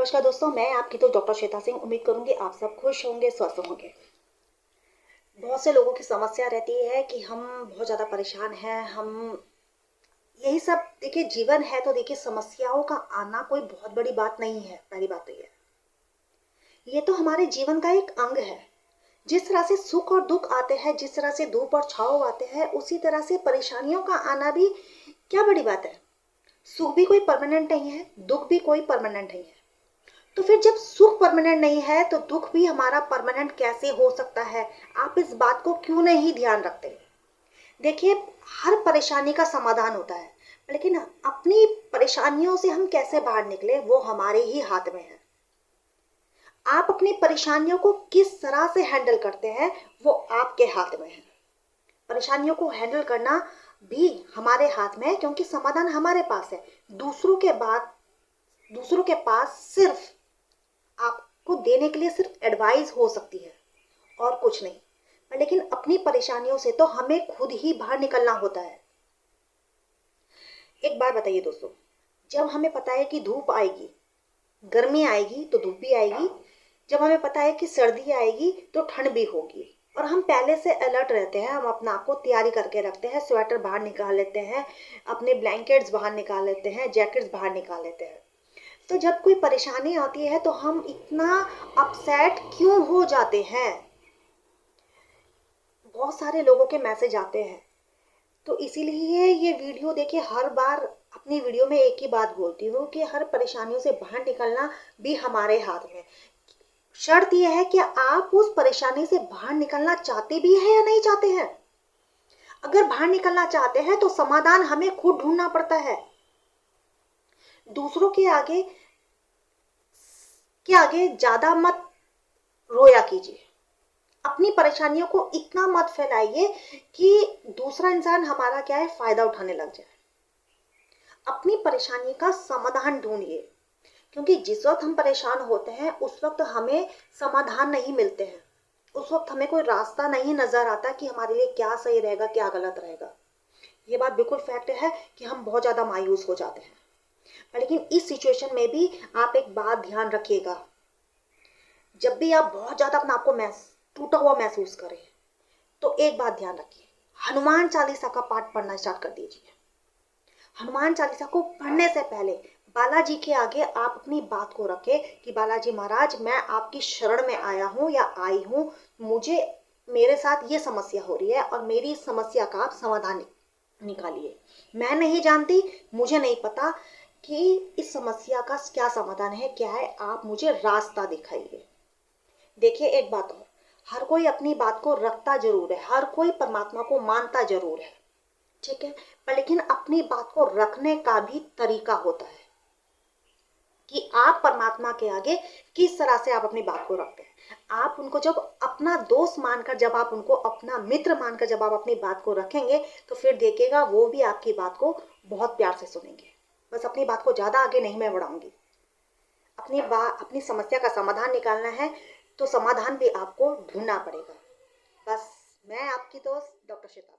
नमस्कार दोस्तों, मैं आपकी तो डॉक्टर श्वेता सिंह। उम्मीद करूंगी आप सब खुश होंगे, स्वस्थ होंगे। बहुत से लोगों की समस्या रहती है कि हम बहुत ज़्यादा परेशान हैं। हम यही सब देखिए, जीवन है तो देखिए समस्याओं का आना कोई बहुत बड़ी बात नहीं है। पहली बात तो ये तो हमारे जीवन का एक अंग है। जिस तरह से सुख और दुख आते हैं, जिस तरह से धूप और छांव आते हैं, उसी तरह से परेशानियों का आना भी क्या बड़ी बात है। सुख भी कोई परमानेंट नहीं है, दुख भी कोई परमानेंट नहीं है। तो फिर जब सुख परमानेंट नहीं है तो दुख भी हमारा परमानेंट कैसे हो सकता है? आप इस बात को क्यों नहीं ध्यान रखते? देखिए, हर परेशानी का समाधान होता है, लेकिन अपनी परेशानियों से हम कैसे बाहर निकले वो हमारे ही हाथ में है। आप अपनी परेशानियों को किस तरह से हैंडल करते हैं वो आपके हाथ में है। परेशानियों को हैंडल करना भी हमारे हाथ में है, क्योंकि समाधान हमारे पास है। दूसरों के पास सिर्फ आपको देने के लिए सिर्फ एडवाइस हो सकती है और कुछ नहीं। लेकिन अपनी परेशानियों से तो हमें खुद ही बाहर निकलना होता है। एक बात बताइए दोस्तों, जब हमें पता है कि धूप आएगी, गर्मी आएगी तो धूप भी आएगी। जब हमें पता है कि सर्दी आएगी तो ठंड भी होगी, और हम पहले से अलर्ट रहते हैं। हम अपना आप को तैयारी करके रखते हैं, स्वेटर बाहर निकाल लेते हैं, अपने ब्लैंकेट्स बाहर निकाल लेते हैं, जैकेट्स बाहर निकाल लेते हैं। तो जब कोई परेशानी आती है तो हम इतना अपसेट क्यों हो जाते हैं? बहुत सारे लोगों के मैसेज आते हैं। तो इसीलिए ये वीडियो देखिए, हर बार अपनी वीडियो में एक ही बात बोलती हूँ कि हर परेशानियों से बाहर निकलना भी हमारे हाथ में। शर्त यह है कि आप उस परेशानी से बाहर निकलना चाहते भी हैं या नहीं चाहते हैं। अगर बाहर निकलना चाहते हैं तो समाधान हमें खुद ढूंढना पड़ता है। दूसरों के आगे ज्यादा मत रोया कीजिए। अपनी परेशानियों को इतना मत फैलाइए कि दूसरा इंसान हमारा क्या है, फायदा उठाने लग जाए। अपनी परेशानी का समाधान ढूंढिए, क्योंकि जिस वक्त हम परेशान होते हैं उस वक्त हमें समाधान नहीं मिलते हैं। उस वक्त हमें कोई रास्ता नहीं नजर आता कि हमारे लिए क्या सही रहेगा, क्या गलत रहेगा। ये बात बिल्कुल फैक्ट है कि हम बहुत ज्यादा मायूस हो जाते हैं। लेकिन इस सिचुएशन में भी आप एक बात ध्यान रखिएगा, जब भी आप बहुत ज्यादा अपना आपको टूटा हुआ महसूस करें तो एक बात ध्यान रखिए, हनुमान चालीसा का पाठ पढ़ना स्टार्ट कर दीजिए। हनुमान चालीसा को पढ़ने से पहले बालाजी के आगे आप अपनी बात को रखें कि बालाजी महाराज, मैं आपकी शरण में आया हूँ या आई हूँ। मेरे साथ ये समस्या हो रही है और मेरी इस समस्या का आप समाधान निकालिए। मैं नहीं जानती, मुझे नहीं पता कि इस समस्या का क्या समाधान है, क्या है, आप मुझे रास्ता दिखाइए। देखिए, एक बात और, हर कोई अपनी बात को रखता जरूर है, हर कोई परमात्मा को मानता जरूर है, ठीक है, पर लेकिन अपनी बात को रखने का भी तरीका होता है कि आप परमात्मा के आगे किस तरह से आप अपनी बात को रखते हैं। आप उनको जब अपना दोस्त मानकर, जब आप उनको अपना मित्र मानकर जब आप अपनी बात को रखेंगे तो फिर देखिएगा वो भी आपकी बात को बहुत प्यार से सुनेंगे। बस अपनी बात को ज्यादा आगे नहीं मैं बढ़ाऊंगी। अपनी समस्या का समाधान निकालना है तो समाधान भी आपको ढूंढना पड़ेगा। बस, मैं आपकी दोस्त डॉक्टर श्वेता।